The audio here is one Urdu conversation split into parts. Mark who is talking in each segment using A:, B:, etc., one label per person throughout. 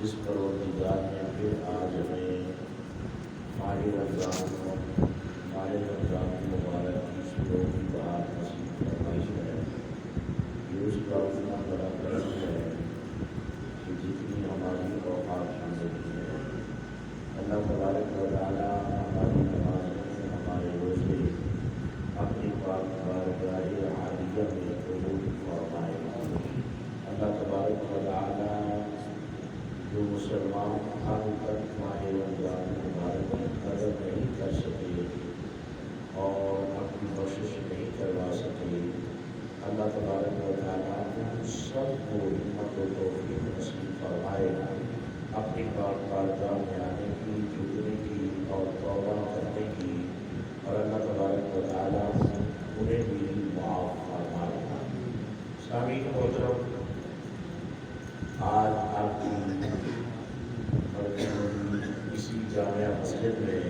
A: جس پروردگار نے پھر آج ہمیں ماہ رمضان مبارک کی شروع کی بات نصیب فرمائی ہے۔ یہ اس کا اتنا بڑا کرم ہے کہ جتنی ہماری اوقات زندگی ہے، اللہ تبارک و تعالیٰ ہماری نمازیں، ہمارے روزے اپنی پاک بارگاہ عالیہ میں قبول فرمائے۔ اللہ تبارک و تعالیٰ جو مسلمان اب تک ماہ رمضان مبارک میں قدر نہیں کر سکے اور اپنی کوشش نہیں کروا سکے، اللہ تبارک و تعالیٰ ان سب کو ہمت و توفیق نصیب فرمائے اپنی پاک بارگاہ میں آنے کی، جھکنے کی اور توبہ کرنے کی، اور اللہ تبارک و تعالیٰ انہیں بھی معاف فرمائے۔ سامعین محترم، آج آپ کی اسی جامعہ مسجد میں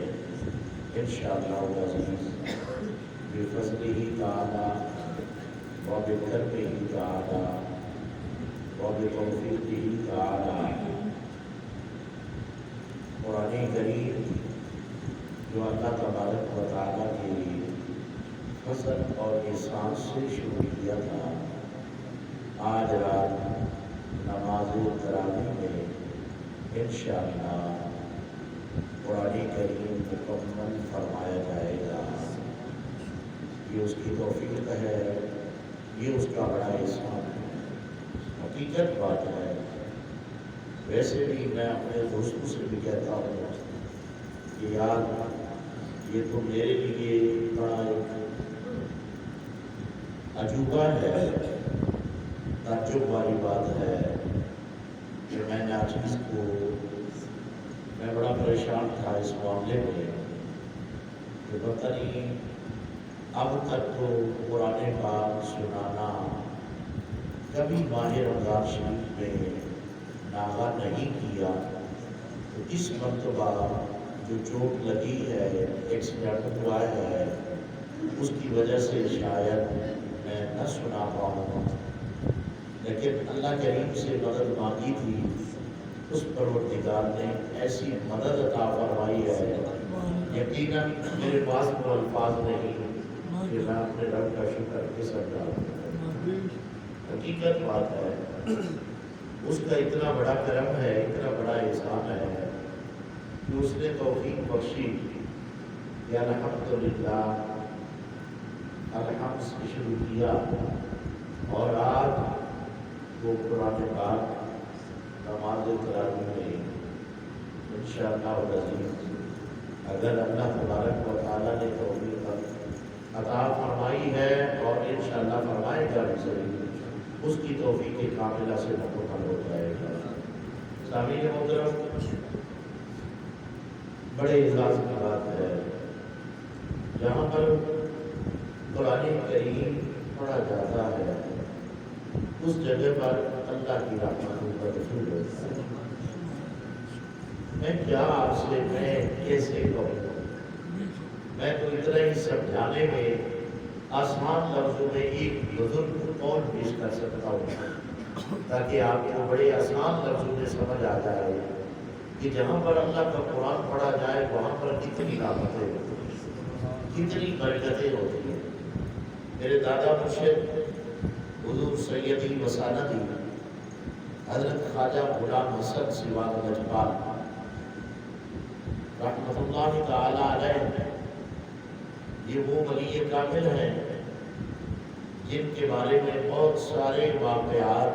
A: انشاءاللہ العزیز بفضلہ تعالیٰ وبکرمہ تعالیٰ وبتوفیقہ تعالیٰ قرآن کریم جو اللہ تبارک و تعالیٰ کے فضل اور احسان سے شروع کیا تھا، آج رات نماز تراویح میں انشاءاللہ قرآن کریم مکمل فرمایا جائے گا۔ یہ اس کی توفیق ہے، یہ اس کا بڑا احسان ہے، حقیقت بات ہے۔ ویسے بھی میں اپنے دوستوں سے بھی کہتا ہوں کہ یار یہ تو میرے لیے بڑا ایک عجوبہ ہے، تعجب والی بات ہے کہ میں نے آج اس کو، میں بڑا پریشان تھا اس معاملے میں کہ پتہ نہیں اب تک تو قرآن پاک سنانا کبھی ماہ رمضان شریف میں ناغہ نہیں کیا، تو اس مرتبہ جو چوٹ لگی ہے، ایکسیڈنٹ ہوا ہے، اس کی وجہ سے شاید میں نہ سنا پاؤں، لیکن اللہ کریم سے مدد مانگی تھی، اس پروردگار نے ایسی مدد عطا فرمائی ہے، یقیناً میرے پاس وہ الفاظ نہیں کہ میں اپنے رب کا شکر کس انداز میں۔ حقیقت بات ہے، اس کا اتنا بڑا کرم ہے، اتنا بڑا احسان ہے کہ اس نے توفیق بخشی کہ الحمدللہ الحمد سے شروع کیا، اور آج وہ قرآن پاک نماز تراویح میں انشاءاللہ العزیز اگر اللہ تبارک و تعالیٰ نے توفیق عطا فرمائی ہے اور انشاءاللہ فرمائے گا بھی ضرور، اس کی توفیق کاملہ سے مکمل ہو جائے گا۔ سامعین محترم، بڑے اعزاز کی بات ہے جہاں پر قرآن کریم پڑھا جاتا ہے، اس جگہ پر اللہ کی رحمتوں کا نزول ہوتا ہے۔ میں کیا آپ سے میں کیسے کہوں، میں تو اتنا ہی سمجھانے میں آسان لفظوں میں ایک بزرگ قول پیش کر سکتا ہوں تاکہ آپ کو بڑے آسان لفظوں میں سمجھ آ جائے کہ جہاں پر اللہ کا قرآن پڑھا جائے وہاں پر کتنی رحمتیں ہوتی ہیں، کتنی برکتیں ہوتی ہیں۔ میرے دادا مرشد حضور سیدی و سندی حضرت خواجہ غلام حسن سیوان لجپال رحمۃ اللہ تعالی علیہ، یہ وہ ولی کامل ہیں جن کے بارے میں بہت سارے واقعات،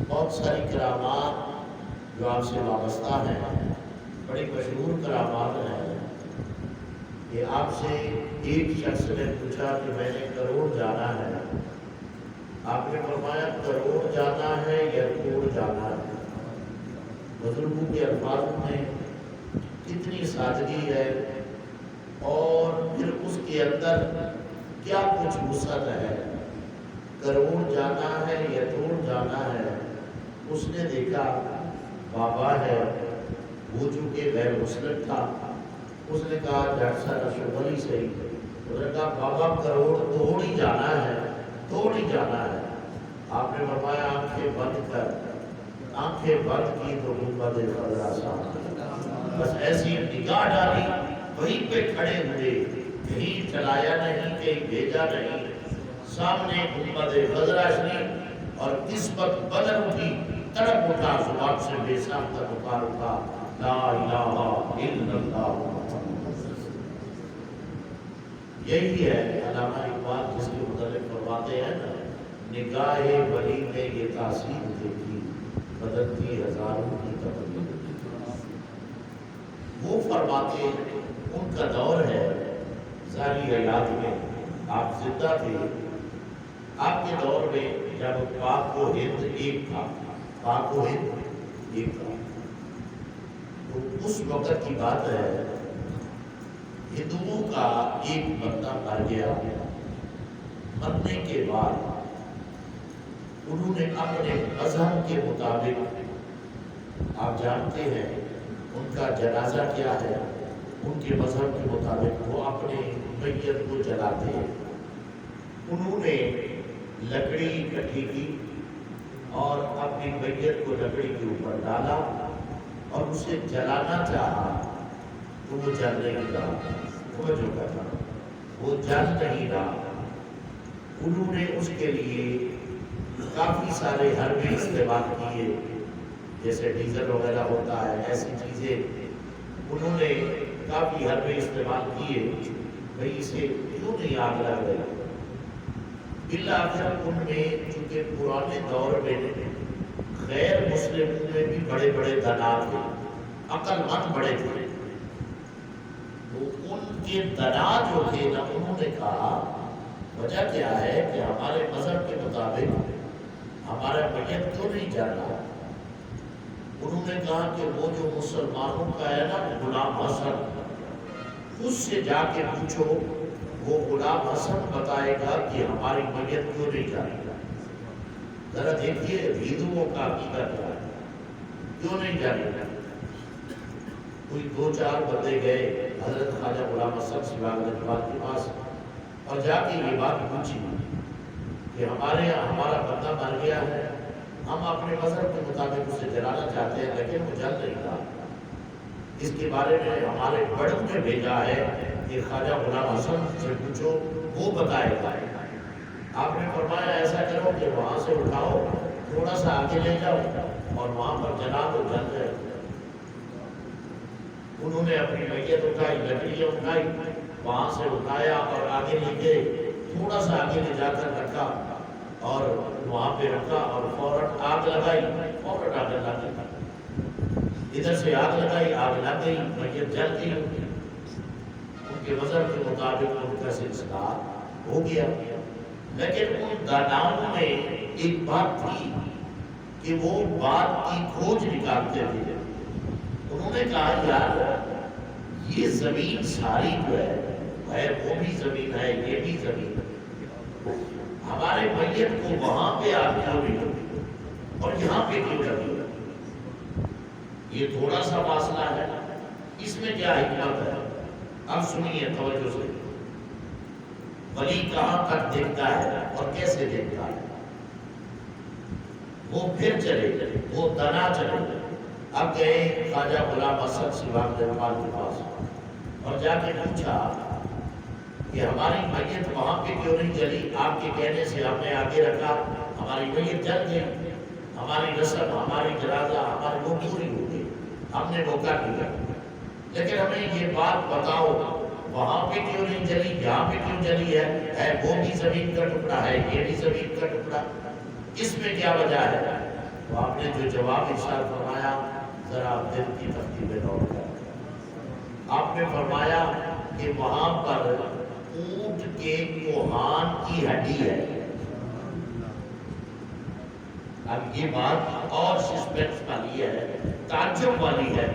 A: بہت ساری کرامات جو آپ سے وابستہ ہیں، بڑی مشہور کرامات ہیں کہ آپ سے ایک شخص نے پوچھا کہ میں نے کروڑ جانا ہے، آپ نے فرمایا کروڑ جانا ہے یا کوڑ جانا ہے؟ بزرگوں کے الفاظ میں کتنی سادگی ہے، اور پھر اس کے اندر کیا کچھ وسعت ہے۔ کروڑ جانا ہے یا توڑ جانا ہے؟ اس نے دیکھا بابا ہے، وہ چونکہ غیر مسلم تھا، اس نے کہا ڈاکٹر صاحب شغلی صحیح، اس نے کہا بابا کروڑ توڑ ہی جانا ہے، توڑ ہی جانا ہے۔ آپ نے فرمایا آنکھیں بند کر آنکھیں بند کی تو گنبد خضرا سامنے، بس ایسی نگاہ ڈالی وہیں پہ کھڑے ہوئے، کہیں چلایا نہیں، کہیں بھیجا نہیں، سامنے گنبد خضرا شریف، اور اس وقت بدن اٹھی، تڑپ اٹھا، زبان سے بے ساختہ پکار اٹھا، لا الہ الا اللہ۔ یہی ہے علامہ اقبال جس کے متعلق فرماتے ہیں نا، نگاہ ولی نے یہ تاثیر دیکھی، بدلتی ہزاروں کی تقدیر۔ وہ فرماتے ہیں ان کا دور ہے ظاہری حیات میں، آپ زندہ تھے، آپ کے دور میں جب پاک و ہند ایک تھا، پاک و ہند ایک تھا، تو اس وقت کی بات ہے، ہندوؤں کا ایک بندہ مر گیا، مرنے کے بعد انہوں نے اپنے مذہب کے مطابق، آپ جانتے ہیں ان کا جنازہ کیا ہے، ان کے مذہب کے مطابق وہ اپنے میت کو جلاتے ہیں۔ انہوں نے لکڑی اکٹھی کی اور اپنی میت کو لکڑی کے اوپر ڈالا اور اسے جلانا چاہا تو وہ جل نہیں رہا، توجہ کرنا، وہ جل نہیں رہا۔ انہوں نے اس کے لیے کافی سارے حربے استعمال کیے، جیسے ڈیزل وغیرہ ہوتا ہے، ایسی چیزیں انہوں نے کافی حربے استعمال کیے، بھئی اسے کیوں نہیں آگ لگ رہی۔ بالآخر ان میں چونکہ پرانے دور میں غیر مسلموں میں بھی بڑے بڑے دانا تھے، عقل مند بڑے تھے، تو ان کے دانا جو تھے نا، انہوں نے کہا وجہ کیا ہے کہ ہمارے مذہب کے مطابق ہمارا میت کیوں نہیں جل رہا۔ انہوں نے کہا کہ وہ جو مسلمانوں کا ہے نا غلام حسن، اس سے جا کے پوچھو، وہ غلام حسن بتائے گا کہ ہماری میت کیوں نہیں جا رہی۔ ذرا دیکھیے ہندوؤں کا عقیدہ کیا ہے، کیوں نہیں جا رہی۔ کوئی دو چار بندے گئے حضرت خواجہ غلام حسن سراج الاخبار کے پاس اور جا کے یہ بات پوچھی کہ ہمارے یہاں ہمارا بندہ مر گیا ہے، ہم اپنے مذہب کے مطابق اسے جلانا چاہتے ہیں لیکن وہ جل نہیں رہا، اس کے بارے میں ہمارے بڑوں نے بھیجا ہے کہ خواجہ غلام حسن سے پوچھو، وہ بتائے گا۔ آپ نے فرمایا ایسا کرو کہ وہاں سے اٹھاؤ، تھوڑا سا آگے لے جاؤ اور وہاں پر جلا دو، جل جائے۔ انہوں نے اپنی میت اٹھائی، لکڑیاں اٹھائی، وہاں سے اٹھایا اور آگے لے گئے، تھوڑا سا آگے لے جا کر رکھا اور وہاں پہ رکھا اور فوراً آگ لگائی، فوراً آگ لگا دی، ادھر سے آگ لگائی، آگ لگ گئی، میت جل گئی۔ ان کے مذہب کے مطابق ان کا سلسلہ ہو گیا، لیکن ان داناؤں میں ایک بات تھی کہ وہ بات کی کھوج نکالتے تھے۔ انہوں نے کہا یار یہ زمین ساری جو ہے وہ بھی زمین ہے، یہ بھی زمین ہے، ہمارے میت کو وہاں پہ آگ کیوں نہیں لگی اور یہاں پہ کیوں لگی؟ یہ تھوڑا سا فاصلہ ہے، اس میں کیا حکمت ہے؟ اب سنیے توجہ سے، ولی کہاں تک دیکھتا ہے اور کیسے دیکھتا ہے۔ وہ پھر چلے، وہ دنا چلے، اب گئے خواجہ غلام حسن سراج الاخبار کے پاس اور جا کے پوچھا کہ ہماری میت وہاں پہ کیوں نہیں جلی؟ آپ کے کہنے سے ہم نے آگے رکھا، ہماری میت جل گئی، ہماری رسم، ہماری جنازہ، ہماری وہ پوری ہو گئی، ہم نے وہ کر لیا، لیکن ہمیں یہ بات بتاؤ وہاں پہ کیوں نہیں جلی، یہاں پہ کیوں جلی ہے وہ بھی زمین کا ٹکڑا ہے، یہ بھی زمین کا ٹکڑا، اس میں کیا وجہ ہے؟ تو آپ نے جو جواب ارشاد فرمایا ذرا دل کی تختی پہ غور کر۔ آپ نے فرمایا کہ وہاں پر اونٹ کے کوہان کی ہڈی ہے۔ اب یہ بات اور سسپینس والی ہے، تعجب والی ہے۔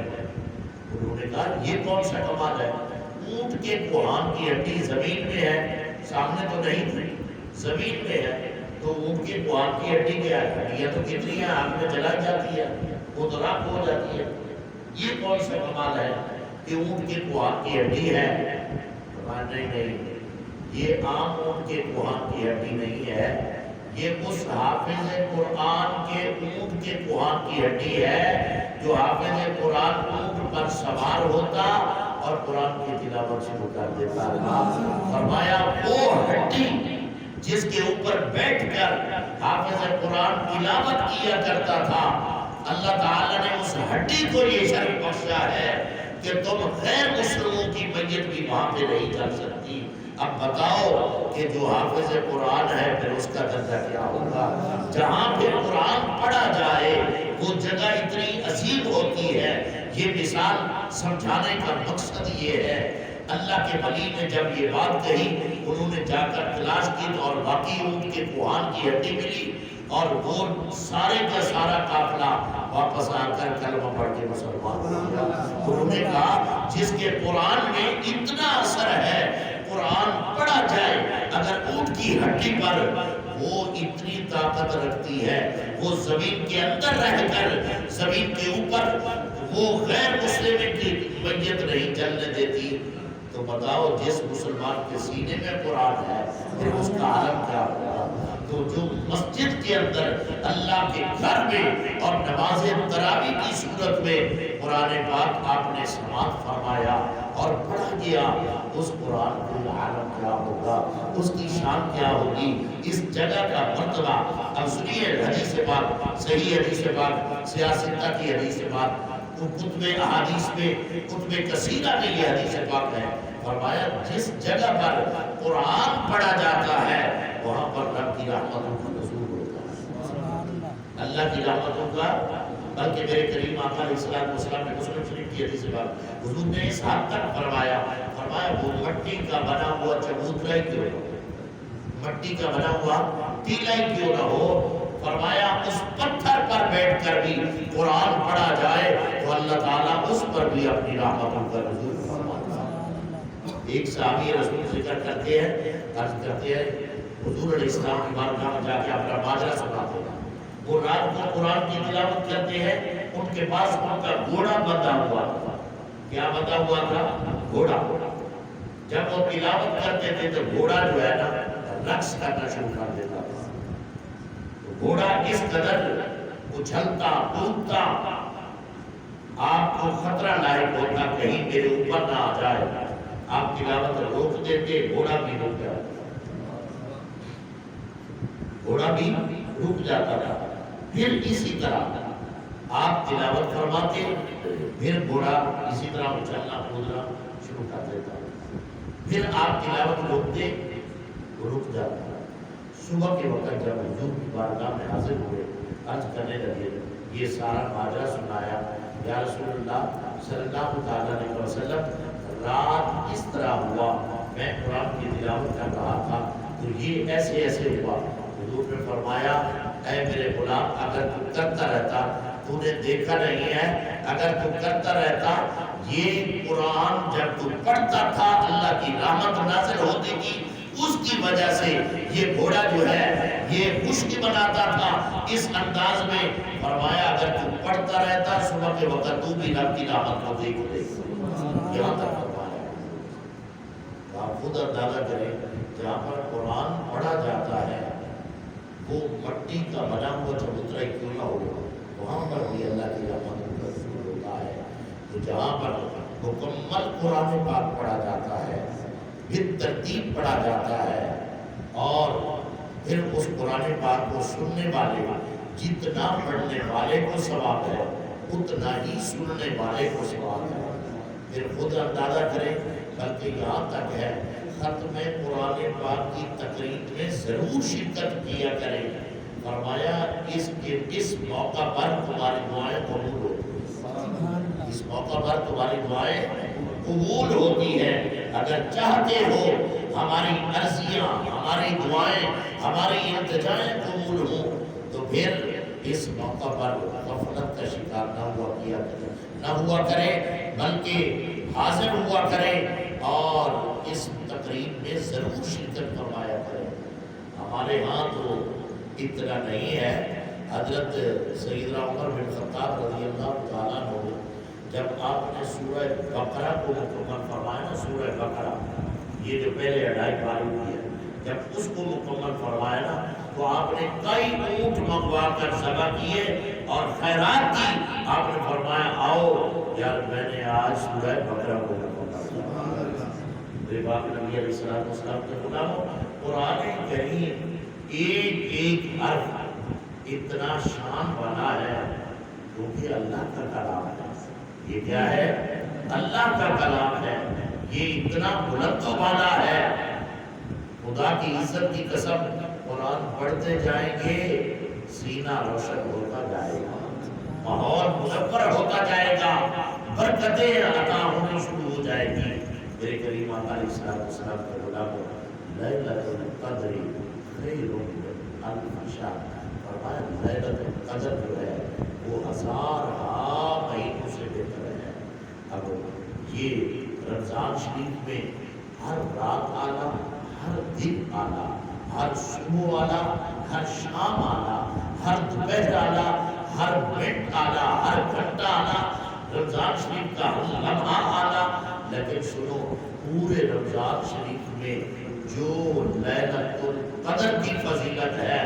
A: انہوں نے کہا یہ کون سا کمال ہے، اونٹ کے کوہان کی ہڈی زمین میں ہے، سامنے تو نہیں تھی، زمین میں ہے، تو اونٹ کے کوہان کی ہڈی کیا ہے؟ ہڈیاں تو کتنی ہیں، آگ میں جلائی جاتی ہے، وہ تو راکھ ہو جاتی ہے، یہ کون سا کمال ہے کہ اونٹ کے کوہان کی ہڈی ہے؟ نہیں نہیں، یہ عام اونٹ کے کوہان کی ہڈی نہیں ہے، یہ اس حافظ قرآن کے اونٹ کے کوہان کی ہڈی ہے جو حافظ قرآن اونٹ پر سوار ہوتا اور قرآن کی تلاوت شروع کر دیتا تھا۔ فرمایا وہ ہڈی جس کے اوپر بیٹھ کر حافظ قرآن تلاوت کیا کرتا تھا، اللہ تعالیٰ نے اس ہڈی کو یہ شرف بخشا ہے کہ تم غیر مسلموں کی میت بھی وہاں پہ نہیں چل سکتی۔ اب بتاؤ کہ جو حافظ قرآن ہے پھر اس کا درجہ کیا ہوگا؟ جہاں پھر قرآن پڑھا جائے وہ جگہ اتنی عظیم ہوتی ہے۔ یہ مثال سمجھانے کا مقصد یہ ہے، اللہ کے ولی نے جب یہ بات کہی انہوں نے جا کر تلاش کی اور باقی اونٹ کے کوہان کی ہڈی ملی اور وہ سارے کا سارا قافلہ واپس آ کر کلمہ پڑھ کے مسلمان ہو گیا۔ انہوں نے کہا جس کے قرآن میں اتنا اثر ہے، قرآن پڑھا جائے اگر اونٹ کی ہڈی پر، وہ اتنی طاقت رکھتی ہے، وہ زمین کے اندر رہ کر زمین کے اوپر وہ غیر مسلم کی میت نہیں جلنے دیتی۔ تو بتاؤ جس مسلمان کے سینے میں قرآن ہے پھر اس کا عالم کیا ہوگا؟ تو جو مسجد کے اندر اللہ کے گھر میں اور نماز تراویح کی صورت میں قرآن پاک آپ نے سماعت فرمایا اور پڑھا گیا، اس قرآن کا عالم کیا ہوگا، اس کی شان کیا ہوگی، اس جگہ کا مرتبہ۔ اب سنیے حدیث پاک، صحیح حدیث پاک، سیاستہ کی حدیث پاک، کتب احادیث میں، کتب کثیرہ میں یہ حدیث پاک ہے۔ فرمایا جس جگہ پر قرآن پڑھا جاتا ہے وہاں پر رب کی رحمتوں کا نزول ہوتا ہے، اللہ کی رحمتوں کا۔ بلکہ میرے کریم آقا علیہ السلام نے مسلم شریف کی حدیث پاک حضور نے اس حد تک فرمایا وہ مٹی کا بنا ہوا چبوترا ہی کیوں نہ ہو، مٹی کا بنا ہوا ٹیلا ہی کیوں نہ ہو، فرمایا اس پتھر پر بیٹھ کر بھی قرآن پڑھا جائے تو اللہ تعالیٰ اس پر بھی اپنی رحمتوں کا نزول فرماتا ہے۔ ایک صحابی رسول ذکر کرتے ہیں، عرض کرتے ہیں حضور علیہ السلام کی بارگاہ میں جا کے اپنا ماجرا سناتے ہیں۔ وہ رات کو قرآن کی تلاوت کرتے ہیں، ان کے پاس ان کا گھوڑا بندھا ہوا تھا۔ کیا بندھا ہوا تھا؟ گھوڑا۔ جب وہ تلاوت کرتے تھے تو گھوڑا جو ہے نا رقص کرنا شروع کر دیتا تھا۔ گھوڑا اس قدر اچھلتا کودتا آپ کو خطرہ لاحق ہوتا کہیں میرے اوپر نہ آ جائے، آپ تلاوت روک دیتے گھوڑا بھی رک جاتا، گھوڑا بھی رک جاتا تھا۔ پھر اسی طرح آپ تلاوت فرماتے پھر گھوڑا اسی طرح اچھلنا کودنا شروع کر دیتا، پھر آپ تلاوت روکتے وہ رک جاتا۔ صبح کے وقت جب حضور کی بارگاہ میں حاضر ہوئے عرض کرنے لگے، یہ سارا ماجرا سنایا، یا رسول اللہ صلی اللہ علیہ وسلم رات اس طرح ہوا، میں قرآن کی تلاوت کر رہا تھا تو یہ ایسے ایسے ہوا۔ حضور نے فرمایا اے میرے غلام اگر تو کرتا رہتا، تو نے دیکھا نہیں ہے، اگر تو کرتا رہتا یہ قرآن جب تو پڑھتا تھا اللہ کی رحمت نازل ہوتی تھی، اس کی وجہ سے یہ گھوڑا جو ہے یہ خشکی بناتا تھا اس انداز میں۔ فرمایا اگر تو پڑھتا رہتا صبح کے وقت تو بھی رب کی رحمت کو دیکھ لے، یہاں تک فرمایا۔ آپ خود اندازہ کریں جہاں پر قرآن پڑھا جاتا ہے وہ مٹی کا بنا ہوا چبوترا ہی کیوں نہ ہو، وہاں پر بھی اللہ کی رحمت کا نزول ہوتا ہے۔ تو جہاں پر مکمل قرآن پاک پڑھا جاتا ہے، پھر ترتیب پڑھا جاتا ہے، اور پھر اس قرآن پاک کو سننے والے جتنا پڑھنے والے کو ثواب ہے اتنا ہی سننے والے کو ثواب ہے۔ پھر خود اندازہ کریں، بلکہ یہاں تک ہے ختم قرآن پاک کی تقریب میں ضرور شرکت کیا کریں۔ فرمایا اس موقع پر تمہاری دعائیں قبول ہوتی ہیں، اس موقع پر تمہاری دعائیں قبول ہوتی ہیں۔ اگر چاہتے ہو ہماری عرضیاں، ہماری دعائیں، ہماری التجائیں قبول ہوں تو پھر اس موقع پر غفلت کا شکار نہ ہوا کریں بلکہ حاضر ہوا کریں اور اس تقریب میں ضرور شرکت فرمایا کریں۔ ہمارے ہاں تو اتنا نہیں ہے۔ حضرت سیدنا عمر بن خطاب رضی اللہ تعالیٰ عنہ جب آپ نے سورہ بقرہ کو مکمل فرمایا نا، سورہ بقرہ یہ جو پہلے 2.5 پارے کی ہے، جب اس کو مکمل فرمایا نا تو آپ نے کئی اونٹ منگوا کر ذبح کیے اور خیرات کی. آپ نے فرمایا آؤ یار میں نے آج سورہ بقرہ کو میرے باپ نبی علیہ السلام کے غلاموں قرآن کریم ایک ایک حرف اتنا شان والا ہے کیونکہ اللہ کا کلام ہے. یہ کیا ہے؟ اللہ کا کلام ہے. یہ اتنا بلند و بالا ہے. خدا کی عزت کی قسم قرآن پڑھتے جائیں گے سینہ روشن ہوتا جائے گا, ماحول منور ہوتا جائے گا, برکتیں عطا ہونی شروع ہو جائے گی. میرے کریم آقا علیہ السلام کے غلاموں لیلۃ القدر خیر من الف شہر, فرمایا لیلۃ القدر جو ہے وہ 1000 مہینوں سے بہتر ہے. اب یہ رمضان شریف میں ہر رات آنا, ہر دن آنا, ہر صبح آنا, ہر شام آنا, ہر دوپہر آنا, ہر منٹ آنا, ہر گھنٹہ آنا, رمضان شریف کا ہر لمحہ آنا. لیکن سنو, پورے رمضان شریف میں جو لیلۃ القدر کی فضیلت ہے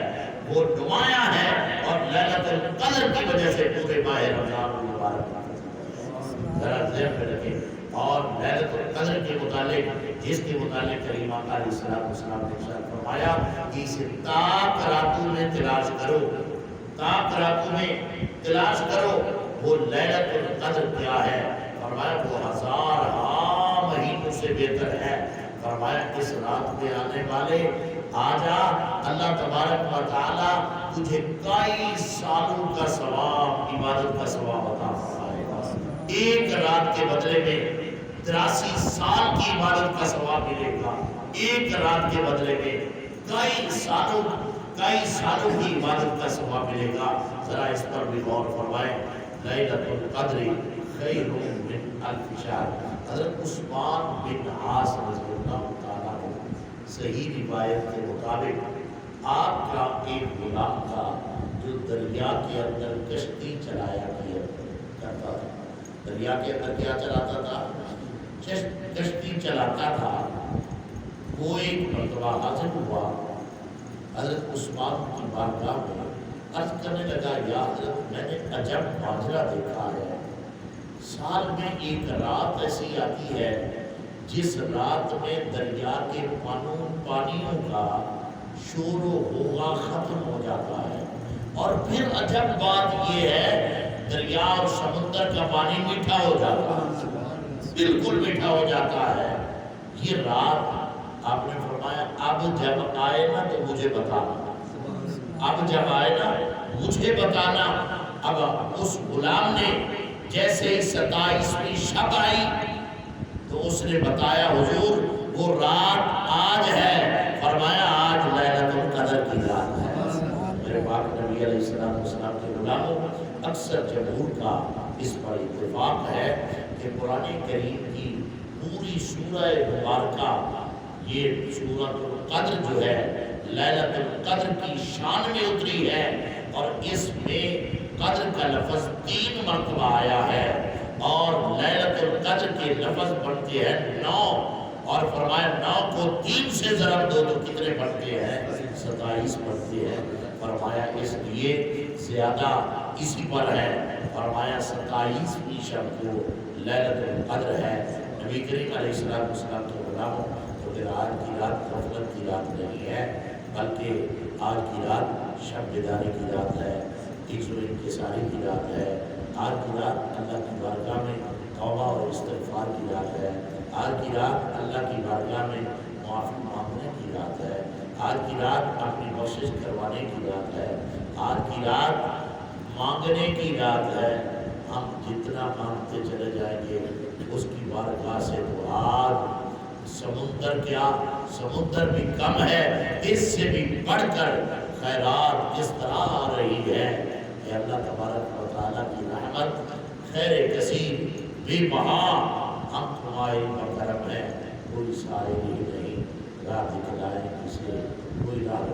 A: وہ نمایاں ہے, اور لیلۃ القدر کی وجہ سے پورے ماہ رمضان المبارک ذرا ذہن میں رکھیں. اور لیلۃ القدر کے متعلق جس کے متعلق کریم آقا علیہ السلام نے ارشاد فرمایا کہ اسے تاک راتوں میں تلاش کرو, تاک راتوں میں تلاش کرو. وہ لیلۃ القدر کیا ہے؟ فرمایا وہ 1000 مہینوں سے بہتر ہے. فرمایا اس رات میں آنے والے آجا, اللہ تبارک و تعالیٰ تجھے کئی سالوں کا ثواب, عبادت کا ثواب عطا فرمائے گا. ایک رات کے بدلے میں 83 سال کی عبادت کا ثواب ملے گا. ایک رات کے بدلے میں کئی سالوں کی عبادت کا ثواب ملے گا. ذرا اس پر بھی غور فرمائیں. لیلۃ القدر خیر من الف شہر. حضرت عثمان بن عاص رضی اللہ تعالیٰ عنہ صحیح روایت کے مطابق آپ کا ایک غلام تھا جو دریا کے اندر کشتی چلایا کرتا تھا. دریا کے اندر کیا چلاتا تھا؟ کشتی چلاتا تھا. وہ ایک مرتبہ حاضر ہوا حضرت عثمان کی بارگاہ میں, عرض کرنے لگا یا حضرت میں نے عجب ماجرا دیکھا ہے. سال میں ایک رات ایسی آتی ہے جس رات میں دریا کے پانیوں کا شور و غوغا ختم ہو جاتا ہے, اور پھر عجب بات یہ ہے دریا اور سمندر کا پانی میٹھا ہو جاتا ہے, بالکل میٹھا ہو جاتا ہے. یہ رات آپ نے فرمایا اب جب آئے نا تو مجھے بتانا, اب جب آئے نا مجھے بتانا. اب اس غلام نے جیسے ہی 27ویں شب آئی تو اس نے بتایا حضور وہ رات آج ہے. فرمایا آج لیلۃ القدر کی رات ہے. میرے باپ نبی علیہ السلام کے غلاموں, اکثر جمہور کا اس پر اتفاق ہے کہ قرآن کریم کی پوری سورہ مبارکہ یہ سورۃ القدر جو ہے لیلۃ القدر کی شان میں اتری ہے, اور اس میں قدر کا لفظ 3 مرتبہ آیا ہے, اور لیلۃ القدر کے لفظ بنتے ہیں 9, اور فرمایا 9 کو 3 سے ضرب دو تو کتنے بنتے ہیں؟ 27 بنتے ہیں. فرمایا اس لیے زیادہ اسی پر ہے. فرمایا 27ویں شب کو لیلۃ القدر ہے. نبی کریم علیہ السلام کے غلاموں, تو پھر آج کی رات غفلت کی رات نہیں ہے, بلکہ آج کی رات شب بیداری کی رات ہے, انکساری کی رات ہے. آج کی رات اللہ کی بارگاہ میں توبہ اور استغفار کی رات ہے. آج کی رات اللہ کی بارگاہ میں معافی مانگنے کی رات ہے. آج کی رات اپنی بخشش کروانے کی رات ہے. آج کی رات مانگنے کی رات ہے. ہم جتنا مانگتے چلے جائیں گے اس کی بارگاہ سے تو آج سمندر کیا, سمندر بھی کم ہے, اس سے بھی بڑھ کر خیرات اس طرح آ رہی ہے کہ اللہ تبارک و تعالیٰ کی رحمت خیر کثیر بے بہا ہم تمہارے کرم ہے. کوئی سائے ہی نہیں, راہ دکھلائے کسے, کوئی راہ